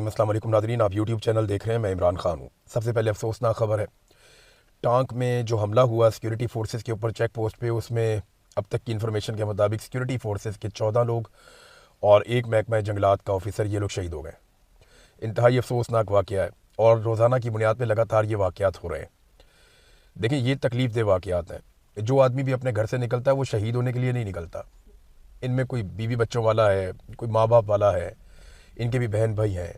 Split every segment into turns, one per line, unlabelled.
रहीम। अस्सलाम वालेकुम नाज़रीन, आप यूट्यूब चैनल देख रहे हैं। मैं इमरान खान हूँ। सबसे पहले अफसोसनाक ख़बर है, टांक में जो हमला हुआ सिक्योरिटी फोर्सेस के ऊपर चेक पोस्ट पे, उसमें अब तक की इन्फॉर्मेशन के मुताबिक सिक्योरिटी फोर्सेस के 14 लोग और एक महकमा जंगलात का ऑफिसर, ये लोग शहीद हो गए। इंतहाई अफसोसनाक वाक़या है और रोज़ाना की बुनियाद पर लगातार ये वाक़यात हो रहे हैं। देखिए, ये तकलीफ़ दे वाक़यात हैं। जो आदमी भी अपने घर से निकलता है वो शहीद होने के लिए नहीं निकलता। इनमें कोई बीवी बच्चों वाला है, कोई माँ बाप वाला है, इनके भी बहन भाई हैं,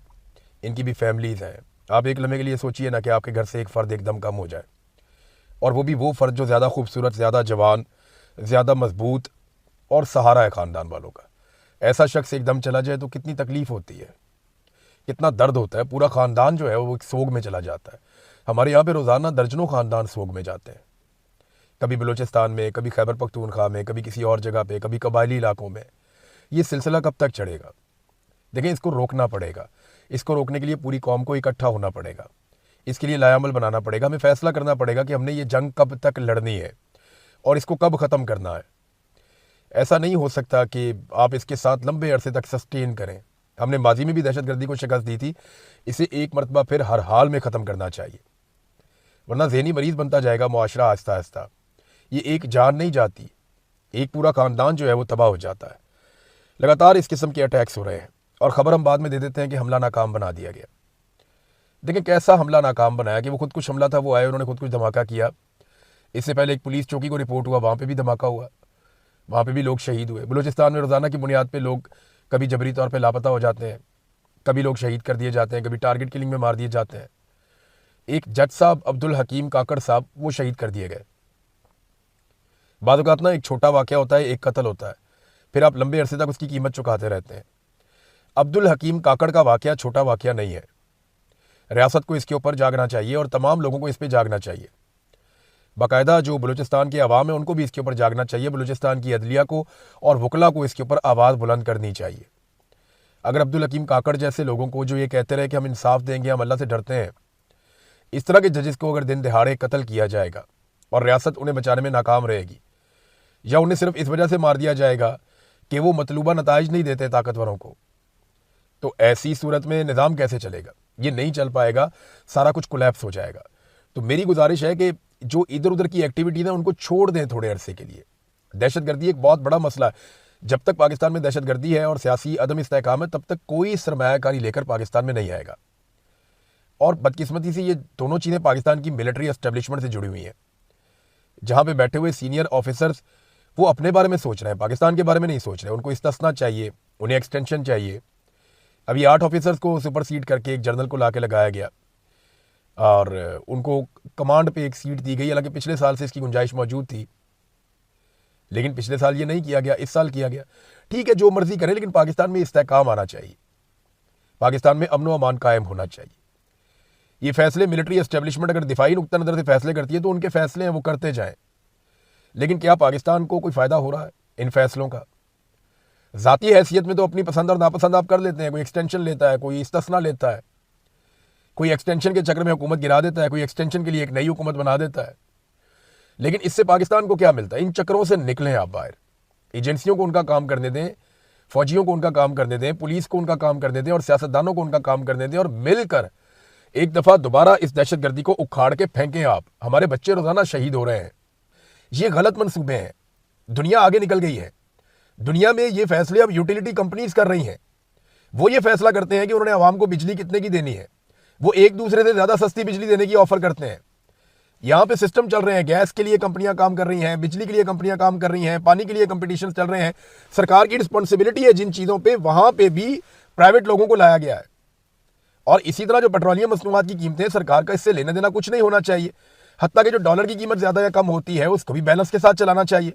इनकी भी फैमिलीज़ हैं। आप एक लम्हे के लिए सोचिए ना कि आपके घर से एक फ़र्द एकदम कम हो जाए, और वो भी वो फ़र्द जो ज़्यादा खूबसूरत, ज़्यादा जवान, ज़्यादा मजबूत और सहारा है ख़ानदान वालों का। ऐसा शख्स एकदम चला जाए तो कितनी तकलीफ़ होती है, कितना दर्द होता है। पूरा ख़ानदान जो है वो एक सोग में चला जाता है। हमारे यहाँ पे रोज़ाना दर्जनों ख़ानदान सोग में जाते हैं, कभी बलूचिस्तान में, कभी खैबर पख्तूनख्वा में, कभी किसी और जगह पे, कभी कबायली इलाकों में। ये सिलसिला कब तक चढ़ेगा? देखें, इसको रोकना पड़ेगा। इसको रोकने के लिए पूरी कौम को इकट्ठा होना पड़ेगा। इसके लिए लायामल बनाना पड़ेगा। हमें फैसला करना पड़ेगा कि हमने ये जंग कब तक लड़नी है और इसको कब ख़त्म करना है। ऐसा नहीं हो सकता कि आप इसके साथ लंबे अरसे तक सस्टेन करें। हमने माजी में भी दहशतगर्दी को शिकस्त दी थी, इसे एक मरतबा फिर हर हाल में ख़त्म करना चाहिए, वरना ज़हनी मरीज़ बनता जाएगा मुआशरा आहिस्ता आहिस्ता। ये एक जान नहीं जाती, एक पूरा ख़ानदान जो है वो तबाह हो जाता है। लगातार इस किस्म के अटैक्स हो रहे हैं और ख़बर हम बाद में दे देते हैं कि हमला नाकाम बना दिया गया। देखिए, कैसा हमला नाकाम बनाया कि वो खुद कुछ हमला था, वो आए, उन्होंने खुद कुछ धमाका किया। इससे पहले एक पुलिस चौकी को रिपोर्ट हुआ, वहाँ पे भी धमाका हुआ, वहाँ पे भी लोग शहीद हुए। बलूचिस्तान में रोज़ाना की बुनियाद पे लोग कभी जबरी तौर पे लापता हो जाते हैं, कभी लोग शहीद कर दिए जाते हैं, कभी टारगेट किलिंग में मार दिए जाते हैं। एक जज साहब अब्दुल हकीम काकड़ साहब, वो शहीद कर दिए गए। बाद औक़ात ना एक छोटा वाक़या होता है, एक कत्ल होता है, फिर आप लंबे अरसे तक उसकी कीमत चुकाते रहते हैं। अब्दुल हकीम काकड़ का वाक़या छोटा वाक़या नहीं है। रियासत को इसके ऊपर जागना चाहिए और तमाम लोगों को इस पर जागना चाहिए। बाकायदा जो बलूचिस्तान के अवाम है उनको भी इसके ऊपर जागना चाहिए। बलूचिस्तान की अदलिया को और वकला को इसके ऊपर आवाज़ बुलंद करनी चाहिए। अगर अब्दुल हकीम काकड़ जैसे लोगों को, जो ये कहते रहे कि हम इंसाफ देंगे, हम अल्लाह से डरते हैं, इस तरह के जजेस को अगर दिन दहाड़े कत्ल किया जाएगा और रियासत उन्हें बचाने में नाकाम रहेगी, या उन्हें सिर्फ इस वजह से मार दिया जाएगा कि वो मतलूबा नताइज नहीं देते ताकतवरों को, तो ऐसी सूरत में निज़ाम कैसे चलेगा? ये नहीं चल पाएगा, सारा कुछ कोलैप्स हो जाएगा। तो मेरी गुजारिश है कि जो इधर उधर की एक्टिविटी है उनको छोड़ दें थोड़े अरसे के लिए। दहशतगर्दी एक बहुत बड़ा मसला है। जब तक पाकिस्तान में दहशतगर्दी है और सियासी अदम इस्तेहकाम है, तब तक कोई सरमायाकारी लेकर पाकिस्तान में नहीं आएगा। और बदकिस्मती से ये दोनों चीज़ें पाकिस्तान की मिलिट्री एस्टेब्लिशमेंट से जुड़ी हुई हैं। जहाँ पे बैठे हुए सीनियर ऑफिसर्स वो अपने बारे में सोच रहे हैं, पाकिस्तान के बारे में नहीं सोच रहे। उनको इस्तेस्ना चाहिए, उन्हें एक्सटेंशन चाहिए। अभी 8 ऑफिसर्स को सुपरसीड करके एक जनरल को ला के लगाया गया और उनको कमांड पे एक सीट दी गई। हालांकि पिछले साल से इसकी गुंजाइश मौजूद थी, लेकिन पिछले साल ये नहीं किया गया, इस साल किया गया। ठीक है, जो मर्जी करें, लेकिन पाकिस्तान में इस्तेहकाम आना चाहिए, पाकिस्तान में अमन व अमान कायम होना चाहिए। ये फैसले मिलिट्री एस्टेब्लिशमेंट अगर दिफाई नुक्ता नज़र से फैसले करती है तो उनके फैसले हैं, वो करते जाएं। लेकिन क्या पाकिस्तान को कोई फ़ायदा हो रहा है इन फैसलों का? ज़ाती हैसियत में तो अपनी पसंद और नापसंद आप कर लेते हैं। कोई एक्सटेंशन लेता है, कोई इस्तिस्ना लेता है, कोई एक्सटेंशन के चक्कर में हुकूमत गिरा देता है, कोई एक्सटेंशन के लिए एक नई हुकूमत बना देता है। लेकिन इससे पाकिस्तान को क्या मिलता है? इन चक्करों से निकलें आप बाहर। एजेंसियों को उनका काम करने दें, फौजियों को उनका काम करने दें, पुलिस को उनका काम करने दें और सियासतदानों को उनका काम करने दें, और मिलकर एक दफ़ा दोबारा इस दहशतगर्दी को उखाड़ के फेंकें आप। हमारे बच्चे रोज़ाना शहीद हो रहे हैं। ये गलत मंसूबे हैं। दुनिया आगे निकल गई है। दुनिया में ये फैसले अब यूटिलिटी कंपनीज कर रही हैं। वो ये फैसला करते हैं कि उन्होंने आवाम को बिजली कितने की देनी है। वो एक दूसरे से ज़्यादा सस्ती बिजली देने की ऑफर करते हैं। यहाँ पे सिस्टम चल रहे हैं, गैस के लिए कंपनियां काम कर रही हैं, बिजली के लिए कंपनियां काम कर रही हैं, पानी के लिए कंपटीशन चल रहे हैं। सरकार की रिस्पॉन्सिबिलिटी है जिन चीज़ों पर, वहाँ पर भी प्राइवेट लोगों को लाया गया है। और इसी तरह जो पेट्रोलियम मसनूआत की कीमतें, सरकार का इससे लेना देना कुछ नहीं होना चाहिए। हत्ता कि जो डॉलर की कीमत ज़्यादा या कम होती है उसको भी बैलेंस के साथ चलाना चाहिए।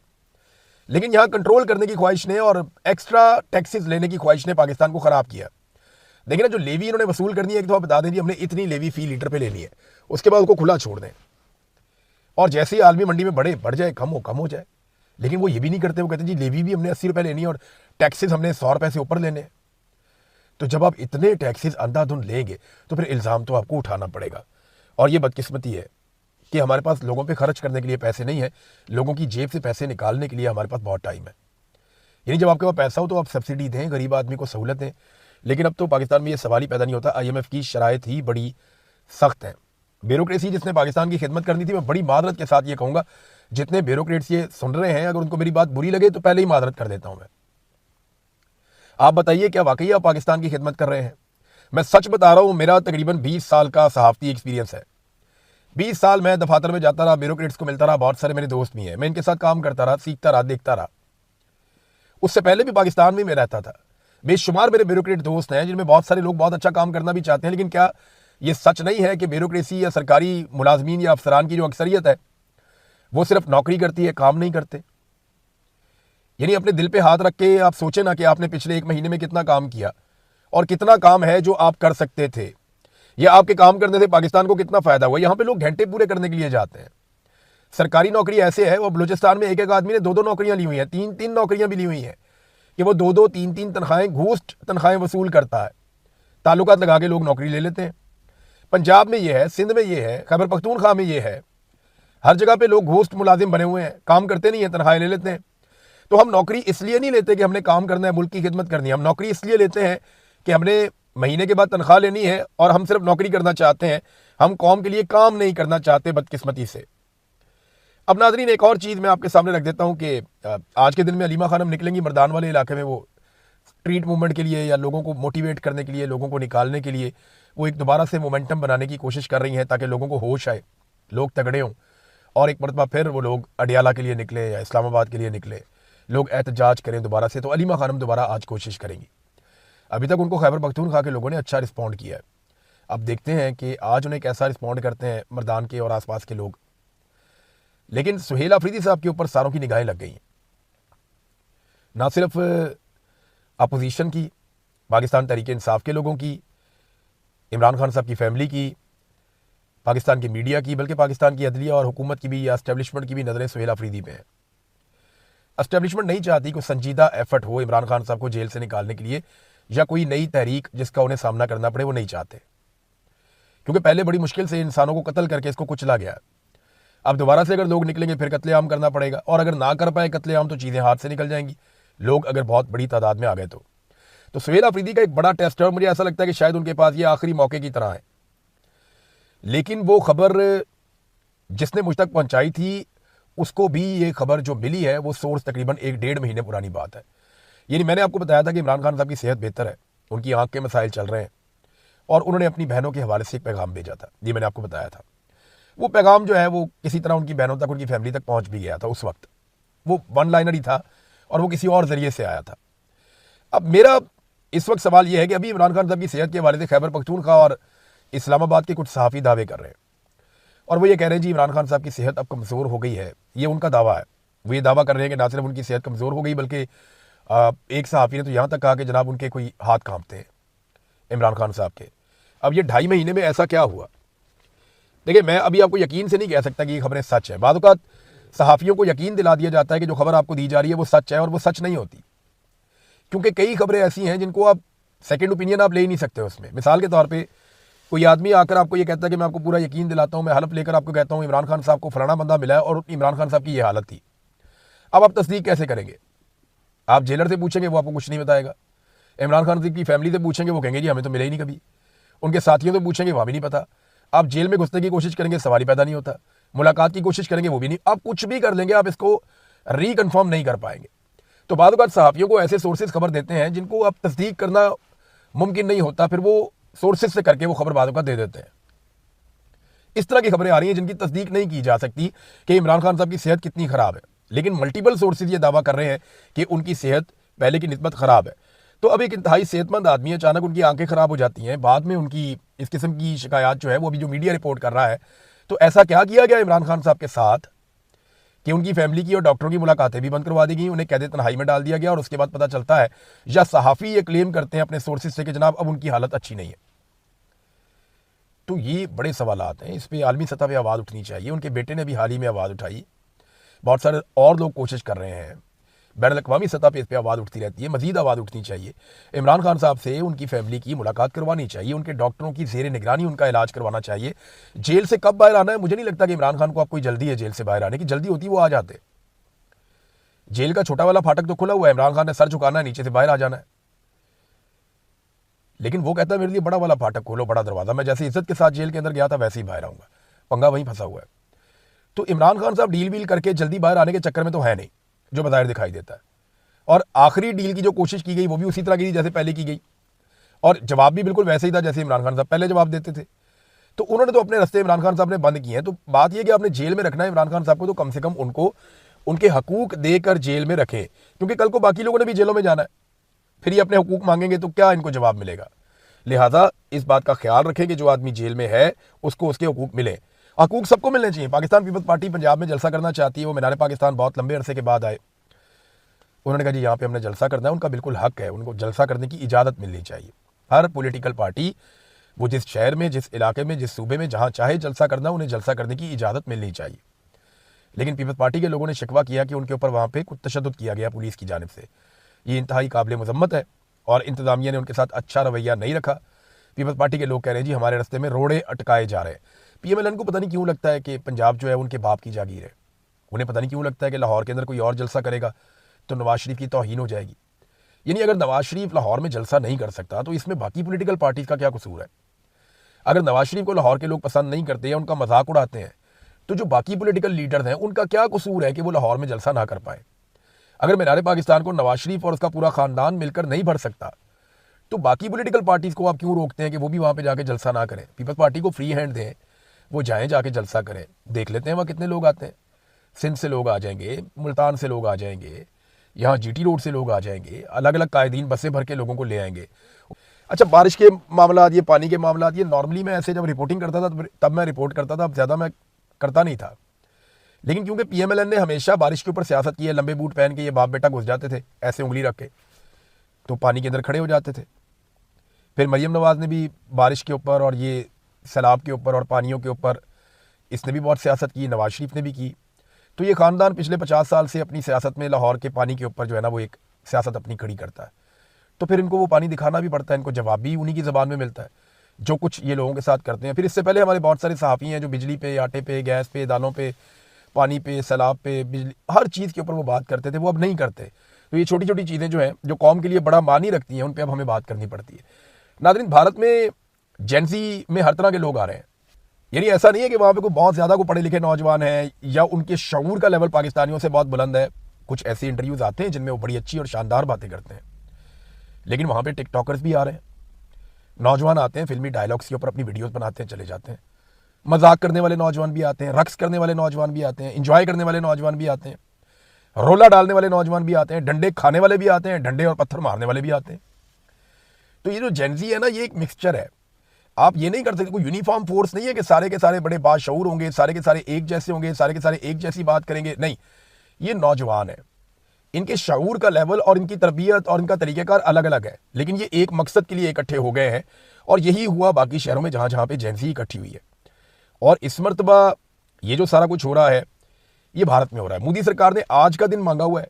लेकिन यहाँ कंट्रोल करने की ख्वाहिश ने और एक्स्ट्रा टैक्सेस लेने की ख्वाहिश ने पाकिस्तान को ख़राब किया। देखिए ना, जो लेवी इन्होंने वसूल करनी है, एक दफ़ा बता दें कि हमने इतनी लेवी फी लीटर पे लेनी है, उसके बाद उसको खुला छोड़ दें और जैसे ही आलमी मंडी में बढ़ जाए, कम हो जाए। लेकिन वो ये भी नहीं करते। वो कहते हैं जी लेवी भी हमने 80 रुपये लेनी है और टैक्सेस हमने 100 रुपये से ऊपर लेने हैं। तो जब आप इतने टैक्सेस अंधाधुंध लेंगे तो फिर इल्ज़ाम तो आपको उठाना पड़ेगा। और ये बदकिस्मती है कि हमारे पास लोगों पे खर्च करने के लिए पैसे नहीं है, लोगों की जेब से पैसे निकालने के लिए हमारे पास बहुत टाइम है। यानी जब आपके पास पैसा हो तो आप सब्सिडी दें, गरीब आदमी को सहूलत दें, लेकिन अब तो पाकिस्तान में ये सवाल ही पैदा नहीं होता। IMF की शराइत ही बड़ी सख्त है। ब्यूरोक्रेसी जिसने पाकिस्तान की खिदमत करनी थी, मैं बड़ी मादरत के साथ ये कहूँगा, जितने ब्यूरोक्रेट्स ये सुन रहे हैं, अगर उनको मेरी बात बुरी लगे तो पहले ही मादरत कर देता हूँ मैं। आप बताइए, क्या वाकई आप पाकिस्तान की खिदमत कर रहे हैं? मैं सच बता रहा हूँ, मेरा तकरीबन 20 साल का सहाफ़ती एक्सपीरियंस है। 20 साल मैं दफातर में जाता रहा, ब्यूरोक्रेट्स को मिलता रहा, बहुत सारे मेरे दोस्त भी हैं, मैं इनके साथ काम करता रहा, सीखता रहा, देखता रहा। उससे पहले भी पाकिस्तान में मैं रहता था। बेशुमार मेरे ब्यूरोक्रेट दोस्त हैं जिनमें बहुत सारे लोग बहुत अच्छा काम करना भी चाहते हैं, लेकिन क्या ये सच नहीं है कि ब्यूरोक्रेसी या सरकारी मुलाजमीन या अफसरान की जो अक्सरियत है वो सिर्फ नौकरी करती है, काम नहीं करते? यानी अपने दिल पे हाथ रख के आप सोचें ना कि आपने पिछले 1 महीने में कितना काम किया और कितना काम है जो आप कर सकते थे, या आपके काम करने से पाकिस्तान को कितना फायदा हुआ। यहाँ पे लोग घंटे पूरे करने के लिए जाते हैं। सरकारी नौकरी ऐसे है, वो बलूचिस्तान में एक एक आदमी ने 2-2 नौकरियां ली हुई हैं, 3-3 नौकरियां भी ली हुई हैं, कि वो 2-2 3-3 तनख्वाहें, घूस तनख्वाहें वसूल करता है। ताल्लुकात लगा के लोग नौकरी ले लेते हैं। पंजाब में ये है, सिंध में ये है, खैबर पख्तूनख्वा में ये है, हर जगह पे लोग घोस्ट मुलाजिम बने हुए हैं, काम करते नहीं है, तनख्वाहें ले लेते हैं। तो हम नौकरी इसलिए नहीं लेते कि हमने काम करना है, मुल्क की खिदमत करनी है। हम नौकरी इसलिए लेते हैं कि हमने महीने के बाद तनख्वाह लेनी है और हम सिर्फ नौकरी करना चाहते हैं, हम कौम के लिए काम नहीं करना चाहते, बदकिस्मती से। अब नाज़रीन, एक और चीज़ मैं आपके सामने रख देता हूँ कि आज के दिन में अलीमा खानम निकलेंगी मर्दान वाले इलाके में, वो स्ट्रीट मूवमेंट के लिए या लोगों को मोटिवेट करने के लिए, लोगों को निकालने के लिए, वो एक दोबारा से मोमेंटम बनाने की कोशिश कर रही हैं ताकि लोगों को होश आए, लोग तगड़े हों और एक मरतबा फिर वो लोग अडियाला के लिए निकले या इस्लामाबाद के लिए निकले, लोग एहतजाज करें दोबारा से। तो अलीमा खानम दोबारा आज कोशिश करेंगी। अभी तक उनको खैबर पख्तूनख्वा के लोगों ने अच्छा रिस्पॉन्ड किया है। अब देखते हैं कि आज उन्हें कैसा रिस्पॉन्ड करते हैं मर्दान के और आसपास के लोग। लेकिन सुहेल अफरीदी साहब के ऊपर सारों की निगाहें लग गई हैं, ना सिर्फ अपोजिशन की, पाकिस्तान तहरीक इंसाफ के लोगों की, इमरान खान साहब की फैमिली की, पाकिस्तान की मीडिया की, बल्कि पाकिस्तान की अदलिया और हुकूमत की भी या एस्टेब्लिशमेंट की भी नज़रें सुहेल अफरीदी पे हैं। एस्टेब्लिशमेंट नहीं चाहती कोई संजीदा एफर्ट हो इमरान खान साहब को जेल से निकालने के लिए, या कोई नई तहरीक जिसका उन्हें सामना करना पड़े, वो नहीं चाहते, क्योंकि पहले बड़ी मुश्किल से इंसानों को कत्ल करके इसको कुचला गया। अब दोबारा से अगर लोग निकलेंगे फिर कत्लेआम करना पड़ेगा, और अगर ना कर पाए कत्लेआम तो चीज़ें हाथ से निकल जाएंगी, लोग अगर बहुत बड़ी तादाद में आ गए तो सुहेल अफरीदी का एक बड़ा टेस्ट है और मुझे ऐसा लगता है कि शायद उनके पास ये आखिरी मौके की तरह है। लेकिन वो खबर जिसने मुझ तक पहुंचाई थी, उसको भी ये खबर जो मिली है वो सोर्स तकरीबन 1-1.5 महीने पुरानी बात है। यानी मैंने आपको बताया था कि इमरान खान साहब की सेहत बेहतर है, उनकी आंख के मसाइल चल रहे हैं, और उन्होंने अपनी बहनों के हवाले से एक पैगाम भेजा था। ये मैंने आपको बताया था। वो पैगाम जो है वो किसी तरह उनकी बहनों तक, उनकी फैमिली तक पहुंच भी गया था। उस वक्त वो 1 लाइनर ही था और वो किसी और जरिए से आया था। अब मेरा इस वक्त सवाल यह है कि अभी इमरान खान साहब की सेहत के हवाले से खैबर पख्तूनख्वा और इस्लामाबाद के कुछ सहाफ़ी दावे कर रहे हैं, और वो ये कह रहे हैं जी इमरान खान साहब की सेहत अब कमज़ोर हो गई है। ये उनका दावा है। वो ये दावा कर रहे हैं कि ना सिर्फ उनकी सेहत कमज़ोर हो गई, बल्कि एक सहाफ़ी ने तो यहाँ तक कहा कि जनाब उनके कोई हाथ कांपते हैं इमरान खान साहब के। अब ये 2.5 महीने में ऐसा क्या हुआ? देखिए, मैं अभी आपको यकीन से नहीं कह सकता कि ये खबरें सच है। बाद औक़ात सहाफ़ियों को यकीन दिला दिया जाता है कि जो खबर आपको दी जा रही है वो सच है, और वो सच नहीं होती, क्योंकि कई खबरें ऐसी हैं जिनको आप सेकंड ओपिनियन आप ले ही नहीं सकते उसमें। मिसाल के तौर पे कोई आदमी आकर आपको ये कहता है कि मैं आपको पूरा यकीन दिलाता हूँ, मैं हलफ लेकर आपको कहता हूँ इमरान खान साहब को फलाना बंदा मिला है और इमरान खान साहब की ये हालत थी। अब आप तस्दीक कैसे करेंगे? आप जेलर से पूछेंगे, वो आपको कुछ नहीं बताएगा। इमरान खान साहब की फैमिली से पूछेंगे, वो कहेंगे जी हमें तो मिला ही नहीं कभी। उनके साथियों से पूछेंगे, वहाँ भी नहीं पता। आप जेल में घुसने की कोशिश करेंगे, सवाल ही पैदा नहीं होता। मुलाकात की कोशिश करेंगे, वो भी नहीं। आप कुछ भी कर लेंगे, आप इसको रिकन्फर्म नहीं कर पाएंगे। तो बाद औक़ात सहाफ़ियों को ऐसे सोर्सेज खबर देते हैं जिनको आप तस्दीक करना मुमकिन नहीं होता, फिर वो सोर्सेज से करके वो खबर बाद औक़ात दे देते हैं। इस तरह की खबरें आ रही हैं जिनकी तस्दीक नहीं की जा सकती कि इमरान खान साहब की सेहत कितनी ख़राब है, लेकिन मल्टीपल सोर्सेज ये दावा कर रहे हैं कि उनकी सेहत पहले की निस्बत ख़राब है। तो अब एक इंतहाई सेहतमंद आदमी, अचानक उनकी आंखें ख़राब हो जाती हैं, बाद में उनकी इस किस्म की शिकायत जो है वो अभी जो मीडिया रिपोर्ट कर रहा है, तो ऐसा क्या किया गया इमरान खान साहब के साथ कि उनकी फैमिली की और डॉक्टरों की मुलाकातें भी बंद करवा दी गई, उन्हें कैद तन्हाई में डाल दिया गया, और उसके बाद पता चलता है, या सहाफ़ी ये क्लेम करते हैं अपने सोर्सेज से कि जनाब अब उनकी हालत अच्छी नहीं है। तो ये बड़े सवालात हैं, इस पर आलमी सतह पर आवाज़ उठनी चाहिए। उनके बेटे ने भी हाल ही में आवाज़ उठाई, बहुत सारे और लोग कोशिश कर रहे हैं, बैनुल-अक़वामी सतह पे इस पर आवाज़ उठती रहती है, मज़ीद आवाज़ उठनी चाहिए। इमरान खान साहब से उनकी फैमिली की मुलाकात करवानी चाहिए, उनके डॉक्टरों की ज़ेर निगरानी उनका इलाज करवाना चाहिए। जेल से कब बाहर आना है, मुझे नहीं लगता कि इमरान खान को अब कोई जल्दी है जेल से बाहर आने की। जल्दी होती वो आ जाते। जेल का छोटा वाला फाटक तो खुला हुआ है, इमरान खान ने सर झुकाना है, नीचे से बाहर आ जाना है। लेकिन वो कहता है मेरे लिए बड़ा वाला फाटक खोलो, बड़ा दरवाज़ा। मैं जैसे इज्जत के साथ जेल के अंदर गया था वैसे ही बाहर आऊँगा, पंगा वहीं फंसा हुआ है। तो इमरान खान साहब डील वील करके जल्दी बाहर आने के चक्कर में तो है नहीं, जो बाहर दिखाई देता है। और आखिरी डील की जो कोशिश की गई वो भी उसी तरह की थी जैसे पहले की गई, और जवाब भी बिल्कुल वैसे ही था जैसे इमरान खान साहब पहले जवाब देते थे। तो उन्होंने तो अपने रास्ते इमरान खान साहब ने बंद किए हैं। तो बात यह कि आपने जेल में रखना है इमरान खान साहब को, तो कम से कम उनको उनके हकूक देकर जेल में रखें, क्योंकि कल को बाकी लोगों ने भी जेलों में जाना है, फिर ये अपने हकूक मांगेंगे तो क्या इनको जवाब मिलेगा। लिहाजा इस बात का ख्याल रखें कि जो आदमी जेल में है उसको उसके हकूक मिले। हकूक सबको मिलने चाहिए। पाकिस्तान पीपल्स पार्टी पंजाब में जलसा करना चाहती है, वो मीनार पाकिस्तान बहुत लंबे अरसे के बाद आए, उन्होंने कहा जी यहाँ पे हमने जलसा करना है, उनका बिल्कुल हक है, उनको जलसा करने की इजाज़त मिलनी चाहिए। हर पॉलिटिकल पार्टी वो जिस शहर में, जिस इलाके में, जिस सूबे में जहाँ चाहे जलसा करना, उन्हें जलसा करने की इजाज़त मिलनी चाहिए। लेकिन पीपल्स पार्टी के लोगों ने शिकवा किया कि उनके ऊपर वहाँ पे कुछ तशद्दुद किया गया पुलिस की जानिब से। ये इंतहाई काबिल मजम्मत है और इंतजामिया ने उनके साथ अच्छा रवैया नहीं रखा। पीपल्स पार्टी के लोग कह रहे हैं जी हमारे रास्ते में रोड़े अटकाए जा रहे हैं। PMLN को पता नहीं क्यों लगता है कि पंजाब जो है उनके बाप की जागीर है। उन्हें पता नहीं क्यों लगता है कि लाहौर के अंदर कोई और जलसा करेगा तो नवाज शरीफ की तौहीन हो जाएगी। यानी अगर नवाज शरीफ लाहौर में जलसा नहीं कर सकता तो इसमें बाकी पॉलिटिकल पार्टीज का क्या कसूर है। अगर नवाज शरीफ को लाहौर के लोग पसंद नहीं करते या उनका मजाक उड़ाते हैं तो जो बाकी पॉलिटिकल लीडर्स हैं उनका क्या कसूर है कि वो लाहौर में जलसा ना कर पाए। अगर मीनार पाकिस्तान को नवाज शरीफ और उसका पूरा खानदान मिलकर नहीं भर सकता तो बाकी पॉलिटिकल पार्टीज को आप क्यों रोकते हैं कि वो भी वहाँ पे जाके जलसा ना करें। पीपल्स पार्टी को फ्री हैंड दें, वो जाएं जाके जलसा करें, देख लेते हैं वहाँ कितने लोग आते हैं। सिंध से लोग आ जाएंगे, मुल्तान से लोग आ जाएंगे, यहाँ GT रोड से लोग आ जाएंगे, अलग अलग कायदीन बसें भर के लोगों को ले आएंगे। अच्छा, बारिश के मामला, ये पानी के मामला, ये नॉर्मली मैं ऐसे जब रिपोर्टिंग करता था तब मैं रिपोर्ट करता था, अब ज़्यादा मैं करता नहीं था। लेकिन क्योंकि PMLN ने हमेशा बारिश के ऊपर सियासत की है, लंबे बूट पहन के ये बाप बेटा घुस जाते थे ऐसे उंगली रख के, तो पानी के अंदर खड़े हो जाते थे। फिर मरियम नवाज़ ने भी बारिश के ऊपर और ये सैलाब के ऊपर और पानियों के ऊपर इसने भी बहुत सियासत की, नवाज शरीफ ने भी की। तो ये ख़ानदान पिछले 50 साल से अपनी सियासत में लाहौर के पानी के ऊपर जो है ना वो एक सियासत अपनी खड़ी करता है। तो फिर इनको वो पानी दिखाना भी पड़ता है, इनको जवाब भी उन्हीं की ज़बान में मिलता है जो कुछ ये लोगों के साथ करते हैं। फिर इससे पहले हमारे बहुत सारे सहाफ़ी हैं जो बिजली पे, आटे पे, गैस पे, दालों पे, पानी पे, सैलाब पे, बिजली, हर चीज़ के ऊपर वो बात करते थे, वो अब नहीं करते। तो ये छोटी छोटी चीज़ें जो हैं जो कौम के लिए बड़ा मानी रखती हैं उन पर अब हमें बात करनी पड़ती है। नाज़रीन, भारत में जेंजी में हर तरह के लोग आ रहे हैं। यानी ऐसा नहीं है कि वहाँ पे कोई बहुत ज़्यादा को पढ़े लिखे नौजवान हैं या उनके शऊर का लेवल पाकिस्तानियों से बहुत बुलंद है। कुछ ऐसे इंटरव्यूज़ आते हैं जिनमें वो बड़ी अच्छी और शानदार बातें करते हैं, लेकिन वहाँ पे टिकटॉकर्स भी आ रहे हैं, नौजवान आते हैं, फिल्मी डायलॉग्स के ऊपर अपनी वीडियोस बनाते हैं, चले जाते हैं। मजाक करने वाले नौजवान भी आते हैं, रक्स करने वाले नौजवान भी आते हैं, इंजॉय करने वाले नौजवान भी आते हैं, रोला डालने वाले नौजवान भी आते हैं, डंडे खाने वाले भी आते हैं, डंडे और पत्थर मारने वाले भी आते हैं। तो ये जो जेंजी है ना, ये एक मिक्सचर है। आप ये नहीं कर सकते, कोई यूनिफॉर्म फोर्स नहीं है कि सारे के सारे बड़े बाशऊर होंगे, सारे के सारे एक जैसे होंगे, सारे के सारे एक जैसी बात करेंगे। नहीं, ये नौजवान है, इनके शऊर का लेवल और इनकी तरबियत और इनका तरीक़ेकार अलग अलग है, लेकिन ये एक मकसद के लिए इकट्ठे हो गए हैं। और यही हुआ बाकी शहरों में जहाँ जहाँ पे जेंजी इकट्ठी हुई है। और इस मरतबा ये जो सारा कुछ हो रहा है ये भारत में हो रहा है। मोदी सरकार ने आज का दिन मांगा हुआ है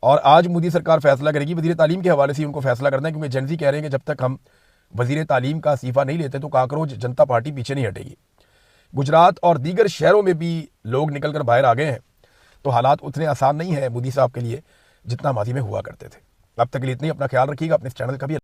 और आज मोदी सरकार फैसला करेगी। वज़ीर तालीम के हवाले से उनको फैसला करना है, क्योंकि जेंजी कह रहे हैं कि जब तक हम वज़ीर तालीम का इस्तीफ़ा नहीं लेते तो काकरोच जनता पार्टी पीछे नहीं हटेगी। गुजरात और दीगर शहरों में भी लोग निकल कर बाहर आ गए हैं। तो हालात उतने आसान नहीं है मोदी साहब के लिए जितना माजी में हुआ करते थे। अब तक के लिए इतनी, अपना ख्याल रखिएगा, अपने इस चैनल का भी